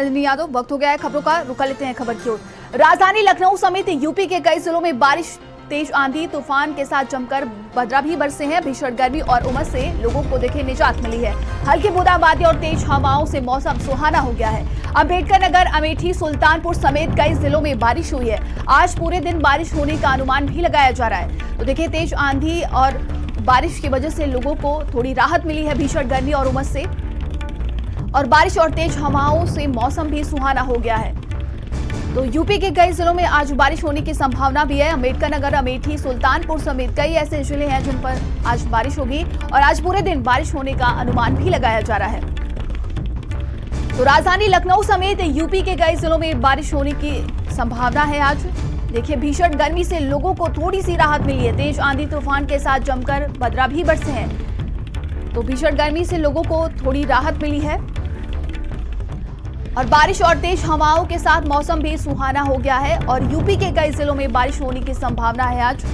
रजनी यादव, वक्त हो गया है खबरों का। रुका लेते हैं खबर की ओर। राजधानी लखनऊ समेत यूपी के कई जिलों में बारिश, तेज आंधी तूफान के साथ जमकर बदरा भी बरसे हैं। भीषण गर्मी और उमस से लोगों को देखे निजात मिली है। हल्की बूंदाबांदी और तेज हवाओं से मौसम सुहाना हो गया है। अंबेडकर नगर, अमेठी, सुल्तानपुर समेत कई जिलों में बारिश हुई है। आज पूरे दिन बारिश होने का अनुमान भी लगाया जा रहा है। तो देखिए, तेज आंधी और बारिश की वजह से लोगों को थोड़ी राहत मिली है भीषण गर्मी और उमस से, और बारिश और तेज हवाओं से मौसम भी सुहाना हो गया है। तो यूपी के कई जिलों में आज बारिश होने की संभावना भी है। अंबेडकर नगर, अमेठी, सुल्तानपुर समेत कई ऐसे जिले हैं जिन पर आज बारिश होगी, और आज पूरे दिन बारिश होने का अनुमान भी लगाया जा रहा है। तो राजधानी लखनऊ समेत यूपी के कई जिलों में बारिश होने की संभावना है आज। देखिए, भीषण गर्मी से लोगों को थोड़ी सी राहत मिली है। तेज आंधी तूफान के साथ जमकर बदरा भी बरसे हैं। तो भीषण गर्मी से लोगों को थोड़ी राहत मिली है, और बारिश और तेज हवाओं के साथ मौसम भी सुहाना हो गया है। और यूपी के कई जिलों में बारिश होने की संभावना है आज।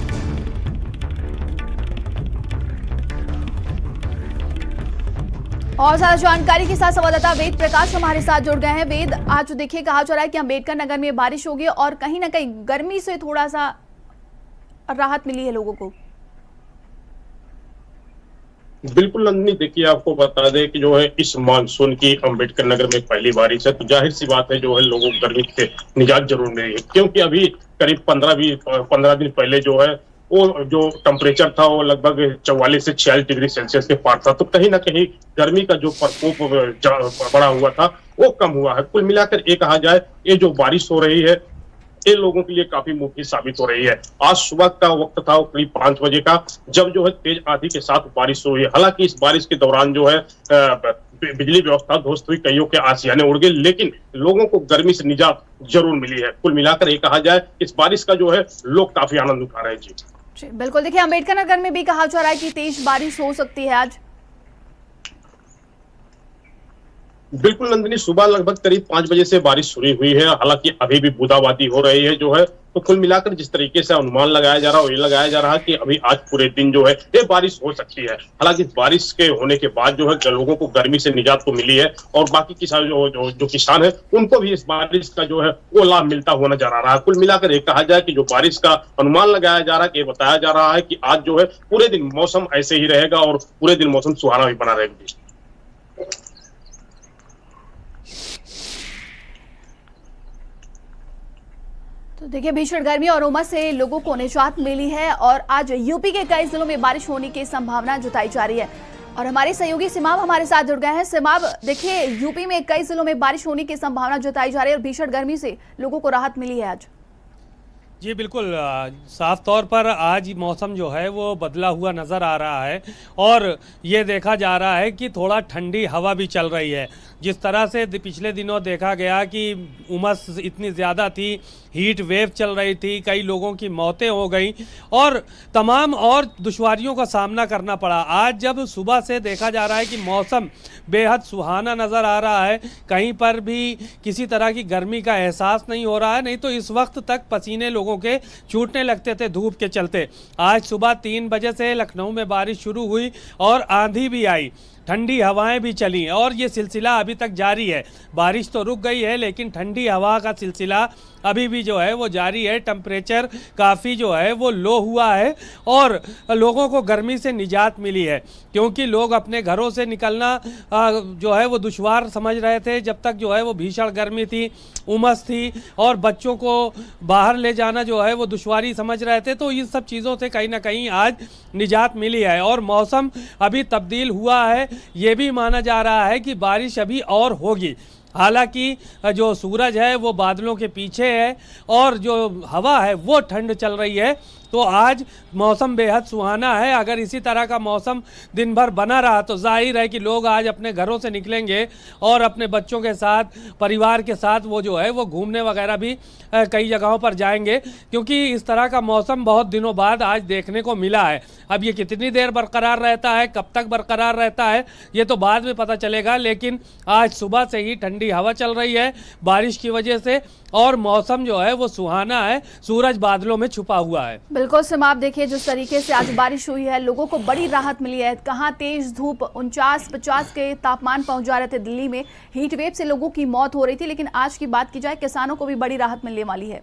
और ज्यादा जानकारी के साथ संवाददाता वेद प्रकाश हमारे साथ जुड़ गए हैं। वेद, आज देखिए, कहा जा रहा है कि अंबेडकर नगर में बारिश होगी और कहीं ना कहीं गर्मी से थोड़ा सा राहत मिली है लोगों को। बिल्कुल नंदिनी, देखिए आपको बता दें कि जो है इस मानसून की अंबेडकर नगर में पहली बारिश है, तो जाहिर सी बात है जो है लोगों को गर्मी से निजात जरूर मिली है। क्योंकि अभी करीब 15 दिन पहले जो है वो जो टेम्परेचर था वो लगभग 44 से 46 डिग्री सेल्सियस के पार था। तो कहीं ना कहीं गर्मी का जो प्रकोप बढ़ा हुआ था वो कम हुआ है। कुल मिलाकर ये कहा जाए, ये जो बारिश हो रही है ये लोगों के लिए काफी मुफीद साबित हो रही है। आज सुबह का वक्त था करीब 5 बजे का, जब जो है तेज आंधी के साथ बारिश हुई है। हालांकि इस बारिश के दौरान जो है बिजली व्यवस्था ध्वस्त हुई, कईयों के आशियाने उड़ गए, लेकिन लोगों को गर्मी से निजात जरूर मिली है। कुल मिलाकर ये कहा जाए, इस बारिश का जो है लोग काफी आनंद उठा रहे हैं। जी बिल्कुल, देखिए, अंबेडकर नगर में भी कहा जा रहा है कि तेज बारिश हो सकती है आज। बिल्कुल नंदिनी, सुबह लगभग करीब 5 बजे से बारिश शुरू हुई है। हालांकि अभी भी बूंदाबांदी हो रही है जो है। तो कुल मिलाकर जिस तरीके से अनुमान लगाया जा रहा है, ये लगाया जा रहा है कि अभी आज पूरे दिन जो है ये बारिश हो सकती है। हालांकि बारिश के होने के बाद जो है लोगों को गर्मी से निजात तो मिली है, और बाकी किसान जो किसान है उनको भी इस बारिश का जो है वो लाभ मिलता हुआ नजर आ रहा है। कुल मिलाकर ये कहा जाए कि जो बारिश का अनुमान लगाया जा रहा है, कि बताया जा रहा है कि आज जो है पूरे दिन मौसम ऐसे ही रहेगा और पूरे दिन मौसम सुहाना भी बना रहेगा। तो देखिए, भीषण गर्मी और उमस से लोगों को निजात मिली है, और आज यूपी के कई जिलों में बारिश होने की संभावना जताई जा रही है। और हमारे सहयोगी सिमाब हमारे साथ जुड़ गए हैं। सिमाब, देखिए, यूपी में कई जिलों में बारिश होने की संभावना जताई जा रही है और भीषण गर्मी से लोगों को राहत मिली है आज। जी बिल्कुल, साफ तौर पर आज मौसम जो है वो बदला हुआ नज़र आ रहा है, और ये देखा जा रहा है कि थोड़ा ठंडी हवा भी चल रही है। जिस तरह से पिछले दिनों देखा गया कि उमस इतनी ज़्यादा थी, हीट वेव चल रही थी, कई लोगों की मौतें हो गई और तमाम और दुश्वारियों का सामना करना पड़ा। आज जब सुबह से देखा जा रहा है कि मौसम बेहद सुहाना नज़र आ रहा है, कहीं पर भी किसी तरह की गर्मी का एहसास नहीं हो रहा है। नहीं तो इस वक्त तक पसीने लोगों के छूटने लगते थे धूप के चलते। आज सुबह 3 बजे से लखनऊ में बारिश शुरू हुई और आंधी भी आई, ठंडी हवाएं भी चली, और ये सिलसिला अभी तक जारी है। बारिश तो रुक गई है, लेकिन ठंडी हवा का सिलसिला अभी भी जो है वो जारी है। टेम्परेचर काफ़ी जो है वो लो हुआ है, और लोगों को गर्मी से निजात मिली है, क्योंकि लोग अपने घरों से निकलना जो है वो दुश्वार समझ रहे थे। जब तक जो है वो भीषण गर्मी थी, उमस थी, और बच्चों को बाहर ले जाना जो है वो दुश्वारी समझ रहे थे। तो इन सब चीज़ों से कहीं ना कहीं आज निजात मिली है, और मौसम अभी तब्दील हुआ है। ये भी माना जा रहा है कि बारिश अभी और होगी। हालांकि जो सूरज है वो बादलों के पीछे है, और जो हवा है वो ठंड चल रही है। तो आज मौसम बेहद सुहाना है। अगर इसी तरह का मौसम दिन भर बना रहा तो जाहिर है कि लोग आज अपने घरों से निकलेंगे और अपने बच्चों के साथ, परिवार के साथ वो जो है वो घूमने वगैरह भी कई जगहों पर जाएंगे, क्योंकि इस तरह का मौसम बहुत दिनों बाद आज देखने को मिला है। अब ये कितनी देर बरकरार रहता है, कब तक बरकरार रहता है, ये तो बाद में पता चलेगा, लेकिन आज सुबह से ही ठंडी ठंडी हवा चल रही है बारिश की वजह से, और मौसम जो है वो सुहाना है, सूरज बादलों में छुपा हुआ है। बिल्कुल सिमा, आप देखिए जिस तरीके से आज बारिश हुई है, लोगों को बड़ी राहत मिली है। कहाँ तेज धूप 49-50 के तापमान पहुंच जा रहे थे दिल्ली में, हीट वेव से लोगों की मौत हो रही थी, लेकिन आज की बात की जाए किसानों को भी बड़ी राहत मिलने वाली है।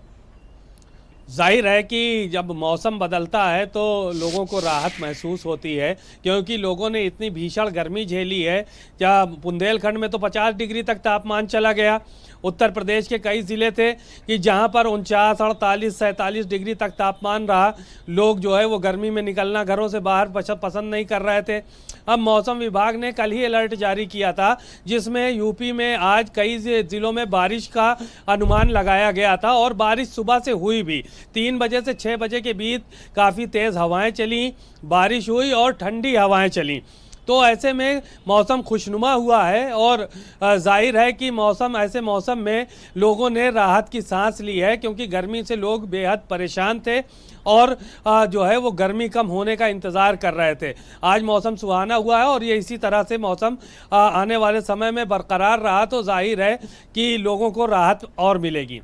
जाहिर है कि जब मौसम बदलता है तो लोगों को राहत महसूस होती है, क्योंकि लोगों ने इतनी भीषण गर्मी झेली है। जहाँ बुंदेलखंड में तो 50 डिग्री तक तापमान चला गया। उत्तर प्रदेश के कई ज़िले थे कि जहाँ पर 49, 48, 47 डिग्री तक तापमान रहा। लोग जो है वो गर्मी में निकलना, घरों से बाहर पसंद नहीं कर रहे थे। अब मौसम विभाग ने कल ही अलर्ट जारी किया था, जिसमें यूपी में आज कई ज़िलों में बारिश का अनुमान लगाया गया था, और बारिश सुबह से हुई भी। 3 बजे से 6 बजे के बीच काफ़ी तेज़ हवाएं चली, बारिश हुई और ठंडी हवाएं चली। तो ऐसे में मौसम खुशनुमा हुआ है, और जाहिर है कि ऐसे मौसम में लोगों ने राहत की सांस ली है, क्योंकि गर्मी से लोग बेहद परेशान थे और जो है वो गर्मी कम होने का इंतज़ार कर रहे थे। आज मौसम सुहाना हुआ है, और ये इसी तरह से मौसम आने वाले समय में बरकरार रहा तो जाहिर है कि लोगों को राहत और मिलेगी।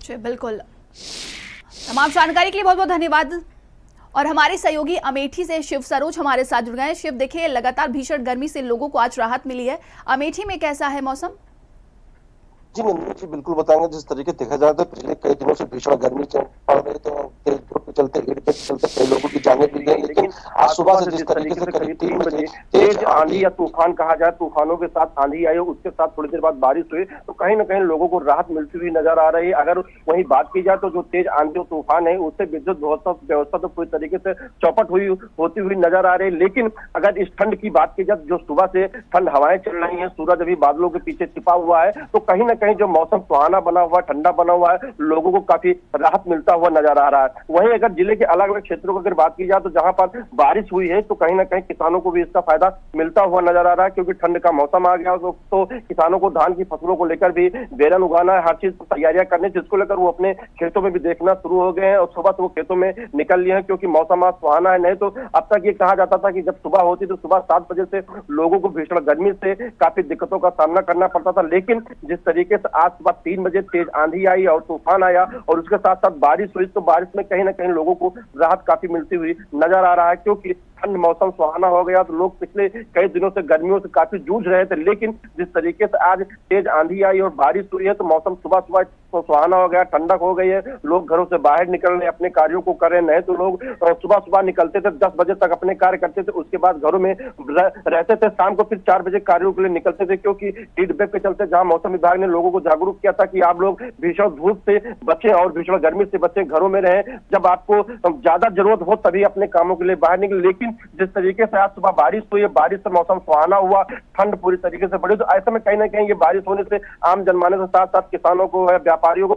जी बिल्कुल, तमाम जानकारी के लिए बहुत बहुत धन्यवाद। और हमारे सहयोगी अमेठी से शिव सरोज हमारे साथ जुड़ गए हैं। शिव, देखिए लगातार भीषण गर्मी से लोगों को आज राहत मिली है, अमेठी में कैसा है मौसम? जी नंदिनी जी बिल्कुल बताएंगे। जिस तरीके देखा जाए तो पिछले कई दिनों से भीषण गर्मी पड़ रही, तो तेज धूप के चलते हीट के चलते कई लोगों की जानें भी गई, लेकिन आज सुबह से जिस तरीके से करीब 3 बजे तेज आंधी या तूफान कहा जाए, तूफानों के साथ आंधी आई, उसके साथ थोड़ी देर बाद बारिश हुई, तो कहीं ना कहीं लोगों को राहत मिलती हुई नजर आ रही है। अगर वही बात की जाए तो जो तेज आंधी और तूफान है उससे विद्युत व्यवस्था तो पूरी तरीके से चौपट होती हुई नजर आ रही है। लेकिन अगर इस ठंड की बात की जाए, जो सुबह से ठंड हवाएं चल रही है, सूरज अभी बादलों के पीछे छिपा हुआ है, तो कहीं ना कहीं जो मौसम सुहाना बना हुआ, ठंडा बना हुआ है, लोगों को काफी राहत मिलता हुआ नजर आ रहा है। वहीं अगर जिले के अलग अलग क्षेत्रों की अगर बात की जाए तो जहां पर बारिश हुई है, तो कहीं ना कहीं किसानों को भी इसका फायदा मिलता हुआ नजर आ रहा है, क्योंकि ठंड का मौसम आ गया तो किसानों को धान की फसलों को लेकर भी बेरन उगाना है, हर चीज तैयारियां करनी, जिसको लेकर वो अपने खेतों में भी देखना शुरू हो गए हैं, और सुबह से वो खेतों में निकल लिए हैं, क्योंकि मौसम आज सुहाना है। नहीं तो अब तक ये कहा जाता था कि जब सुबह होती तो सुबह 7 बजे से लोगों को भीषण गर्मी से काफी दिक्कतों का सामना करना पड़ता था। लेकिन जिस तरीके से आज सुबह 3 बजे तेज आंधी आई और तूफान आया, और उसके साथ साथ बारिश हुई, तो बारिश में कहीं ना कहीं लोगों को राहत काफी मिलती हुई नजर आ रहा है, क्योंकि ठंड मौसम सुहाना हो गया। तो लोग पिछले कई दिनों से गर्मियों से काफी जूझ रहे थे, लेकिन जिस तरीके से आज तेज आंधी आई और बारिश हुई है, तो मौसम सुबह सुबह तो सुहाना हो गया, ठंडक हो गई है, लोग घरों से बाहर निकल रहे, अपने कार्यों को कर रहे। नहीं तो लोग सुबह सुबह निकलते थे, 10 बजे तक अपने कार्य करते थे, उसके बाद घरों में रहते थे, शाम को फिर 4 बजे कार्यों के लिए निकलते थे, क्योंकि हीट वेव के चलते जहां मौसम विभाग ने लोगों को जागरूक किया था कि आप लोग भीषण धूप से बचें और भीषण गर्मी से बचें, घरों में रहें, जब आपको ज्यादा जरूरत हो तभी अपने कामों के लिए बाहर निकले। लेकिन जिस तरीके से आज सुबह बारिश हुई है, बारिश से मौसम सुहाना हुआ, ठंड पूरी तरीके से बढ़ी, तो ऐसे में कहीं ना कहीं ये बारिश होने से आम जनमानस के साथ साथ किसानों को, व्यापारियों को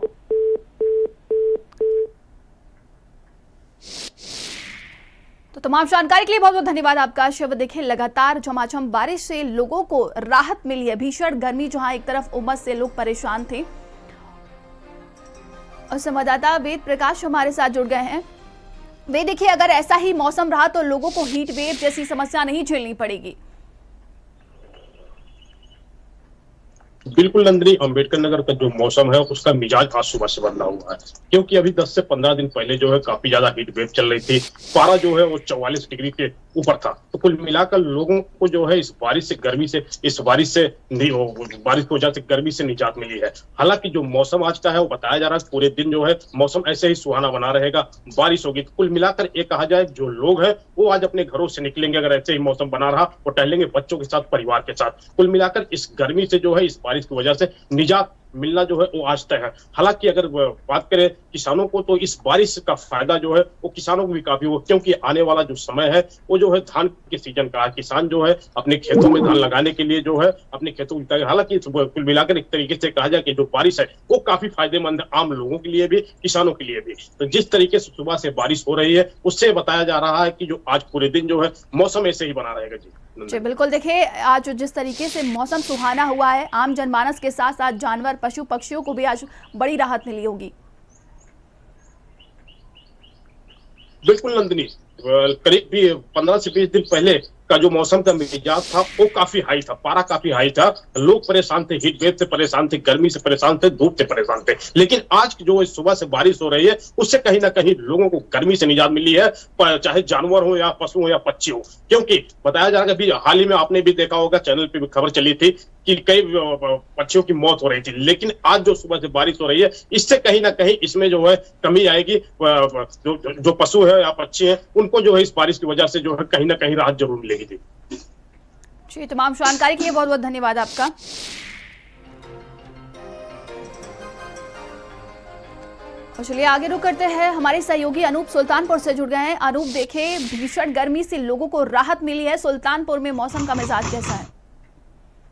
तो तमाम जानकारी के लिए बहुत बहुत धन्यवाद आपका शिव। देखिए लगातार झमाझम बारिश से लोगों को राहत मिली है। भीषण गर्मी, जहां एक तरफ उमस से लोग परेशान थे, और संवाददाता वेद प्रकाश हमारे साथ जुड़ गए हैं। वे देखिए, अगर ऐसा ही मौसम रहा तो लोगों को हीट वेव जैसी समस्या नहीं झेलनी पड़ेगी। बिल्कुल नंदिनी, अंबेडकर नगर का जो मौसम है उसका मिजाज आज सुबह से बदला हुआ है, क्योंकि अभी 10 से 15 दिन पहले जो है काफी ज्यादा हीट वेव चल रही थी, पारा जो है वो 44 डिग्री के ऊपर था। तो कुल मिलाकर लोगों को जो है इस बारिश की वजह से गर्मी से निजात मिली है। हालांकि जो मौसम आज का है वो बताया जा रहा है पूरे दिन जो है मौसम ऐसे ही सुहाना बना रहेगा, बारिश होगी। कुल मिलाकर ये कहा जाए जो लोग हैं वो आज अपने घरों से निकलेंगे, अगर ऐसे ही मौसम बना रहा, वो टहलेंगे बच्चों के साथ, परिवार के साथ। कुल मिलाकर इस गर्मी से जो है, इस बारिश की वजह से निजात मिलना जो है वो आज तय है। हालांकि अगर बात करें किसानों को, तो इस बारिश का फायदा जो है वो किसानों को भी काफी हो, क्योंकि आने वाला जो समय है वो जो है धान के सीजन का है। किसान जो है अपने खेतों में धान लगाने के लिए जो है अपने खेतों की, हालांकि कुल मिलाकर एक तरीके से कहा जाए कि जो बारिश है वो काफी फायदेमंद है, आम लोगों के लिए भी, किसानों के लिए भी। तो जिस तरीके से सुबह से बारिश हो रही है उससे बताया जा रहा है कि जो आज पूरे दिन जो है मौसम ऐसे ही बना रहेगा। जी बिल्कुल, देखिए आज जिस तरीके से मौसम सुहाना हुआ है, आम जनमानस के साथ साथ जानवर, पशु पक्षियों को भी आज बड़ी राहत मिली होगी। बिल्कुल नंदिनी, करीब भी 15 से 20 दिन पहले का जो मौसम का मिजाज था वो काफी हाई था, पारा काफी हाई था। लोग परेशान थे, हीट वेव से परेशान थे, गर्मी से परेशान थे, धूप से परेशान थे। लेकिन आज जो सुबह से बारिश हो रही है उससे कहीं ना कहीं लोगों को गर्मी से निजात मिली है, चाहे जानवर हो या पशु हो या पक्षी हो। क्योंकि बताया जा रहा है कि हाल ही में आपने भी देखा होगा, चैनल पे भी खबर चली थी कि कई पक्षियों की मौत हो रही थी। लेकिन आज जो सुबह से बारिश हो रही है इससे कहीं ना कहीं इसमें जो है कमी आएगी। जो पशु है या पक्षी है उनको जो है इस बारिश की वजह से जो है कहीं ना कहीं राहत जरूर मिलेगी। जी, तमाम जानकारी के लिए बहुत बहुत धन्यवाद आपका। और चलिए आगे रुक करते हैं, हमारे सहयोगी अनूप सुल्तानपुर से जुड़ गए हैं। अनूप, देखे भीषण गर्मी से लोगों को राहत मिली है, सुल्तानपुर में मौसम का मिजाज कैसा है?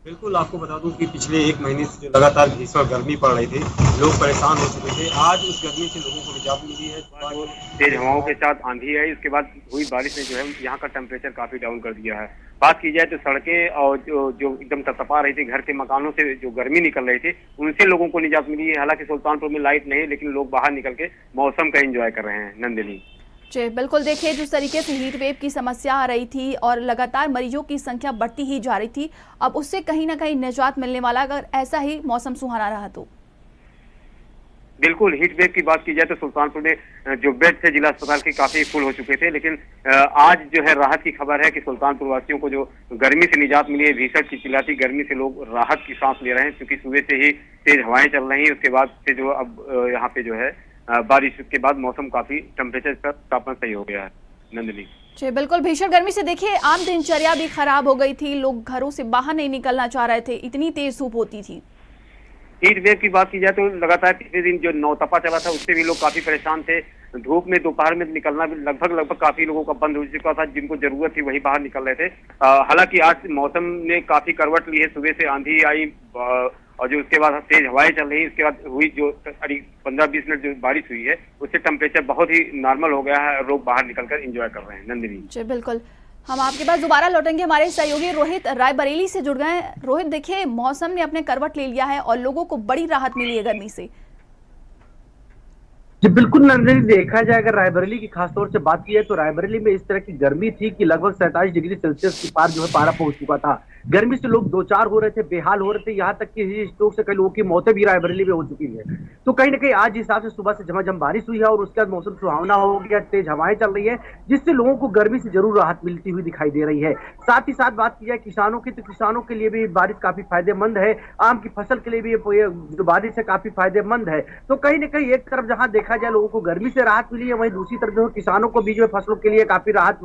बिल्कुल, आपको बता दूं कि पिछले एक महीने से जो लगातार भीषण गर्मी पड़ रही थी, लोग परेशान हो चुके थे। आज उस गर्मी से लोगों को निजात मिली है। जो तेज हवाओं के साथ आंधी है, इसके बाद हुई बारिश ने जो है यहाँ का टेम्परेचर काफी डाउन कर दिया है। बात की जाए तो सड़कें और जो एकदम तपतपा रही थी, घर के मकानों से जो गर्मी निकल रही थी, उनसे लोगों को निजात मिली है। हालांकि सुल्तानपुर में लाइट नहीं, लेकिन लोग बाहर निकल के मौसम का एंजॉय कर रहे हैं। नंदिनी जी बिल्कुल, देखिए जिस तरीके से हीट वेव की समस्या आ रही थी और लगातार मरीजों की संख्या बढ़ती ही जा रही थी, अब उससे कहीं ना कहीं निजात मिलने वाला, अगर ऐसा ही मौसम सुहाना रहा तो। बिल्कुल, हीट वेव की बात की जाए तो सुल्तानपुर में जो बेड थे जिला अस्पताल के काफी फुल हो चुके थे। लेकिन आज जो है राहत की खबर है कि सुल्तानपुर वासियों को जो गर्मी से निजात मिली है। भीषण चिलचिलाती गर्मी से लोग राहत की सांस ले रहे हैं, क्योंकि सुबह से ही तेज हवाएं चल रही हैं। उसके बाद से जो अब यहाँ पे जो है बारिश के बाद मौसम काफी टेम्परेचर का तापमान सही हो गया है। नंदिनी जी बिल्कुल, भीषण गर्मी से देखिए आम दिनचर्या भी खराब हो गई थी, लोग घरों से बाहर नहीं निकलना चाह रहे थे, इतनी तेज धूप होती थी। हीट वेव की बात की जाए तो लगातार पिछले दिन जो नौतपा चला था उससे भी लोग काफी परेशान थे। धूप में दोपहर में निकलना भी लगभग काफी लोगों का बंद हो चुका था। जिनको जरूरत थी वही बाहर निकल रहे थे। हालांकि आज मौसम ने काफी करवट ली है। सुबह से आंधी आई और जो उसके बाद तेज हवाएं चल रही, उसके बाद हुई जो 15-20 मिनट जो बारिश हुई है उससे टेम्परेचर बहुत ही नॉर्मल हो गया है। लोग बाहर निकलकर एंजॉय कर रहे हैं। नंदिनी जी बिल्कुल, हम आपके पास दोबारा लौटेंगे। हमारे सहयोगी रोहित रायबरेली से जुड़ गए हैं। रोहित, देखिए मौसम ने अपने करवट ले लिया है और लोगों को बड़ी राहत मिली है गर्मी से। जी बिल्कुल नंदिनी, देखा जाए अगर रायबरेली की खासतौर से बात की है तो रायबरेली में इस तरह की गर्मी थी कि लगभग 47 डिग्री सेल्सियस की पार जो है पारा पहुंच चुका था। गर्मी से लोग दो चार हो रहे थे, बेहाल हो रहे थे, यहाँ तक कि स्ट्रोक से कई लोगों की मौतें भी रायबरेली में हो चुकी है। तो कहीं ना कहीं आज हिसाब से सुबह से झमाझम बारिश हुई है और उसके बाद मौसम सुहावना हो गया, तेज हवाएं चल रही है, जिससे लोगों को गर्मी से जरूर राहत मिलती हुई दिखाई दे रही है। साथ ही साथ बात की जाए किसानों की, तो किसानों के लिए भी बारिश काफी फायदेमंद है। आम की फसल के लिए भी जो बारिश है काफी फायदेमंद है। तो कहीं ना कहीं एक तरफ जहां देखा जाए लोगों को गर्मी से राहत मिली है, वहीं दूसरी तरफ जो किसानों को भी जो है फसलों के लिए काफी राहत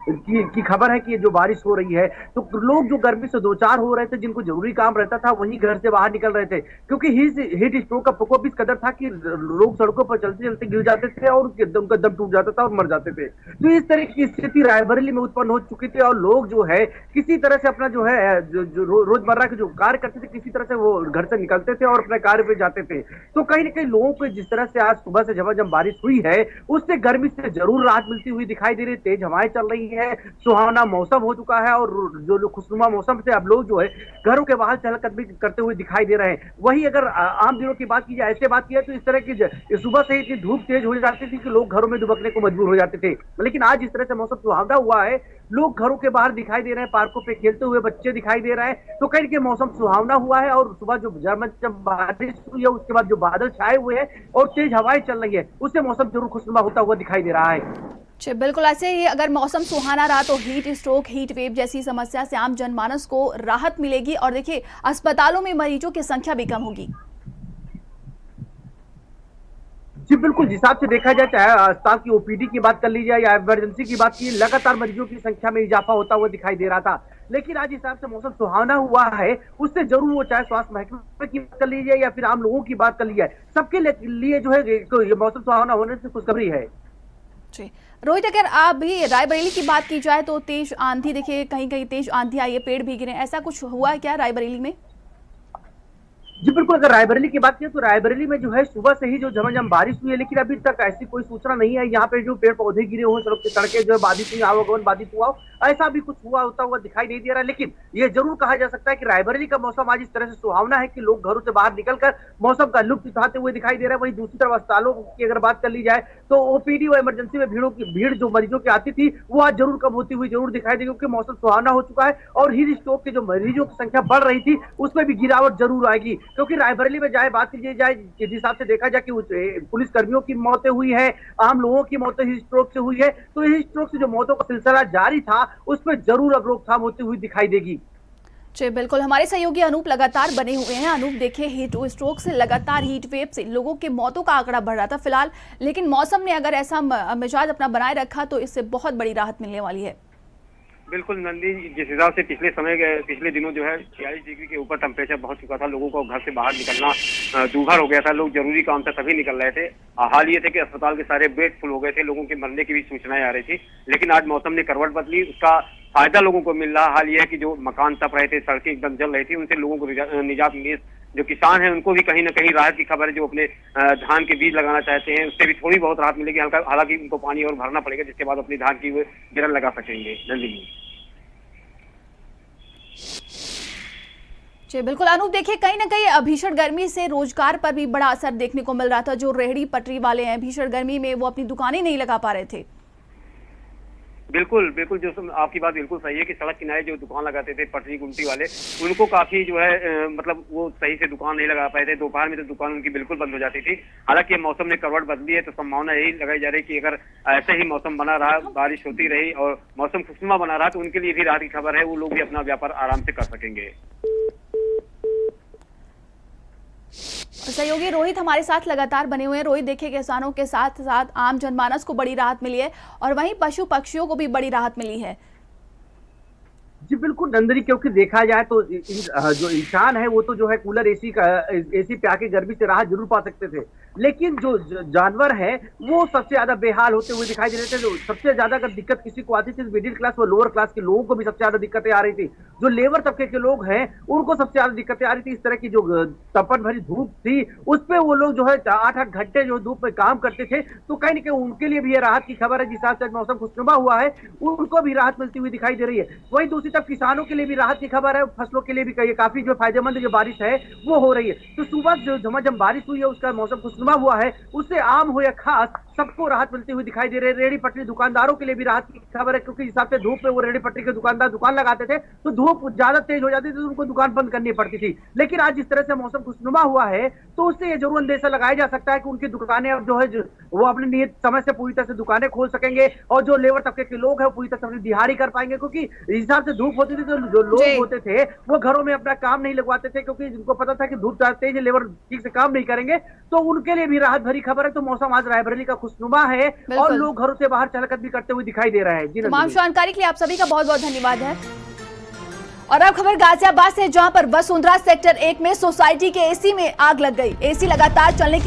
की खबर है कि ये जो बारिश हो रही है तो लोग जो गर्मी से दो चार हो रहे थे, जिनको जरूरी काम रहता था वहीं घर से बाहर निकल रहे थे, क्योंकि हीट स्ट्रोक का प्रकोप इस कदर था कि लोग सड़कों पर चलते चलते गिर जाते थे और उनका दम टूट जाता था और मर जाते थे। तो इस तरह की स्थिति रायबरेली में उत्पन्न हो चुकी थी और लोग जो है किसी तरह से अपना जो है जो रोजमर्रा के जो कार्य करते थे, किसी तरह से वो घर से निकलते थे और अपने कार्य पे जाते थे। तो कहीं ना कहीं लोगों को जिस तरह से आज सुबह से झमाझम बारिश हुई है उससे गर्मी से जरूर राहत मिलती हुई दिखाई दे रही। तेज हवाएं चल रही है, सुहावना मौसम हो चुका है और जो खुशनुमा मौसम से अब लोग जो है घरों के बाहर चहलकदमी करते हुए दिखाई दे रहे हैं। वहीं अगर आम दिनों की बात की जाए, ऐसे बात की जाए तो इस तरह की सुबह से ही धूप तेज हो जाती थी कि लोग घरों में दुबकने को मजबूर हो जाते थे। लेकिन आज इस तरह से मौसम सुहावना हुआ है, लोग घरों के बाहर दिखाई दे रहे हैं, पार्कों पे खेलते हुए बच्चे दिखाई दे रहे हैं। तो कहीं के मौसम सुहावना हुआ है और सुबह जो जब बारिश हुई है उसके बाद जो बादल छाए हुए हैं और तेज हवाएं चल रही है उससे मौसम जरूर खुशनुमा होता हुआ दिखाई दे रहा है। जी बिल्कुल, ऐसे ही अगर मौसम सुहाना रहा तो हीट स्ट्रोक, हीट वेव जैसी समस्या से आम जनमानस को राहत मिलेगी और देखिए अस्पतालों में मरीजों की संख्या भी कम होगी। जी बिल्कुल, जिस हिसाब से देखा जाए, चाहे अस्पताल की ओपीडी की बात कर ली जाए या इमरजेंसी की बात की, लगातार मरीजों की संख्या में इजाफा होता हुआ दिखाई दे रहा था। लेकिन आज हिसाब से मौसम सुहावना हुआ है, उससे जरूर वो चाहे स्वास्थ्य महकमे की बात कर ली जाए या फिर आम लोगों की बात कर ली जाए, सबके लिए जो है तो ये मौसम सुहावना होने से खुशखबरी है। जी रोहित, अगर आप भी रायबरेली की बात की जाए तो तेज आंधी, देखिए कहीं कहीं तेज आंधी आई है, पेड़ भी गिरे, ऐसा कुछ हुआ है क्या रायबरेली में? जी बिल्कुल, अगर रायबरेली की बात करें तो रायबरेली में जो है सुबह से ही जो झमाझम बारिश हुई है, लेकिन अभी तक ऐसी कोई सूचना नहीं है। यहाँ पे जो पेड़ पौधे गिरे हुए, सड़कें जो है बाधित हुई, आवागमन बाधित हुआ हो, ऐसा भी कुछ होता हुआ दिखाई नहीं दे रहा है। लेकिन ये जरूर कहा जा सकता है कि रायबरेली का मौसम आज इस तरह से सुहावना है कि लोग घरों से बाहर निकलकर मौसम का लुत्फ उठाते हुए दिखाई दे रहा है। वहीं दूसरी तरफ अस्पतालों की अगर बात कर ली जाए तो ओपीडी व इमरजेंसी में भीड़ जो मरीजों की आती थी वो आज जरूर कम होती हुई जरूर दिखाई देगी, क्योंकि मौसम सुहावना हो चुका है और हीट स्ट्रोक के जो मरीजों की संख्या बढ़ रही थी उसमें भी गिरावट जरूर आएगी। क्योंकि रायबरेली में जाए बात की जाए, जिस हिसाब से देखा जाए कि पुलिस कर्मियों की मौतें हुई है, आम लोगों की मौतें हीट स्ट्रोक से हुई है, तो हीट स्ट्रोक से जो मौतों का सिलसिला जारी था उसमें जरूर अब रोकथाम होती हुई दिखाई देगी। जी बिल्कुल, हमारे सहयोगी अनूप लगातार बने हुए हैं। अनूप, देखिए हीट स्ट्रोक से लगातार हीट वेव से लोगों की मौतों का आंकड़ा बढ़ रहा था फिलहाल, लेकिन मौसम ने अगर ऐसा मिजाज अपना बनाए रखा तो इससे बहुत बड़ी राहत मिलने वाली है। बिल्कुल नंदी, जिस हिसाब से पिछले दिनों जो है 46 डिग्री के ऊपर टेम्परेचर पहुंच चुका था, लोगों को घर से बाहर निकलना दूभर हो गया था, लोग जरूरी काम से तभी निकल रहे थे। हाल ये थे कि अस्पताल के सारे बेड फुल हो गए थे, लोगों के मरने की भी सूचनाएं आ रही थी। लेकिन आज मौसम ने करवट बदली, उसका फायदा लोगों को मिल रहा। हाल यह है कि जो मकान तप रहे थे, सड़कें एकदम जल रही थी, उनसे लोगों को निजात मिली। जो किसान हैं उनको भी कहीं ना कहीं राहत की खबर है, जो अपने धान के बीज लगाना चाहते हैं उससे भी थोड़ी बहुत राहत मिलेगी। हालांकि उनको पानी और भरना पड़ेगा, जिसके बाद अपनी धान की गिरन लगा सकेंगे। नंदी जी बिल्कुल अनूप, देखिए कहीं ना कहीं भीषण गर्मी से रोजगार पर भी बड़ा असर देखने को मिल रहा था। जो रेहड़ी पटरी वाले हैं, भीषण गर्मी में वो अपनी दुकानें नहीं लगा पा रहे थे। बिल्कुल, जो आपकी बात बिल्कुल सही है कि सड़क किनारे जो दुकान लगाते थे पटरी गुमटी वाले, उनको काफी जो है मतलब वो सही से दुकान नहीं लगा पाए थे। दोपहर में तो दुकान उनकी बिल्कुल बंद हो जाती थी। हालांकि मौसम ने करवट बदली है, तो संभावना यही लगाई जा रही है कि अगर ऐसे ही मौसम बना रहा, बारिश होती रही और मौसम खुशनुमा बना रहा, तो उनके लिए भी राहत की खबर है। वो लोग भी अपना व्यापार आराम से कर सकेंगे। सहयोगी रोहित हमारे साथ लगातार बने हुए हैं। रोहित, देखिए किसानों के साथ साथ आम जनमानस को बड़ी राहत मिली है और वहीं पशु पक्षियों को भी बड़ी राहत मिली है। जी बिल्कुल नंदनी, क्योंकि देखा जाए तो जो इंसान है वो तो जो है कूलर एसी पे आके गर्मी से राहत जरूर पा सकते थे, लेकिन जो जानवर है वो सबसे ज्यादा बेहाल होते हुए दिखाई दे रहे थे। जो सबसे ज्यादा अगर दिक्कत किसी को आती थी, मिडिल क्लास व लोअर क्लास के लोगों को भी सबसे ज्यादा दिक्कतें आ रही थी। जो लेबर तबके के लोग हैं उनको सबसे ज्यादा दिक्कतें आ रही थी। इस तरह की जो तपन भरी धूप थी उस पर वो लोग जो है 8-8 घंटे जो धूप में काम करते थे, तो कहीं ना कहीं उनके लिए भी ये राहत की खबर है। जिस हिसाब से मौसम खुशनुमा हुआ है उनको भी राहत मिलती हुई दिखाई दे रही है। वहीं दूसरी तरफ किसानों के लिए भी राहत की खबर है, फसलों के लिए भी काफी जो फायदेमंद जो बारिश है वो हो रही है। तो सुबह जो झमाझम बारिश हुई है उसका मौसम खुशनुमा हुआ है, उससे आम हो या खास सबको राहत मिलती हुई दिखाई दे रही है। रेहड़ी पटरी दुकानदारों के लिए भी राहत की खबर है, क्योंकि हिसाब से धूप में वो रेहड़ी पटरी के दुकानदार दुकान लगाते थे तो धूप ज्यादा तेज हो जाती थी तो उनको दुकान बंद करनी पड़ती थी। लेकिन आज जिस तरह से मौसम खुशनुमा हुआ है तो उससे ये जरूर अंदेशा लगाया जा सकता है कि उनकी दुकानें अब जो है वो अपने नियत समय से पूरी तरह से दुकानें खोल सकेंगे और जो लेबर तबके के लोग हैं पूरी तरह से अपनी दिहाड़ी कर पाएंगे। क्योंकि हिसाब से धूप होती थी तो जो लोग होते थे वो घरों में अपना काम नहीं लगवाते थे, क्योंकि उनको पता था कि धूप ज्यादा तेज, लेबर ठीक से काम नहीं करेंगे, तो उनके लिए भी राहत भरी खबर है। तो मौसम आज रायबरेली का खुशनुमा है और लोग घरों से बाहर चलकर भी करते हुए दिखाई दे रहे हैं। तमाम जानकारी के लिए आप सभी का बहुत बहुत धन्यवाद है। और अब खबर गाजियाबाद से, जहां पर वसुंधरा सेक्टर 1 में सोसाइटी के एसी में आग लग गई। एसी लगातार चलने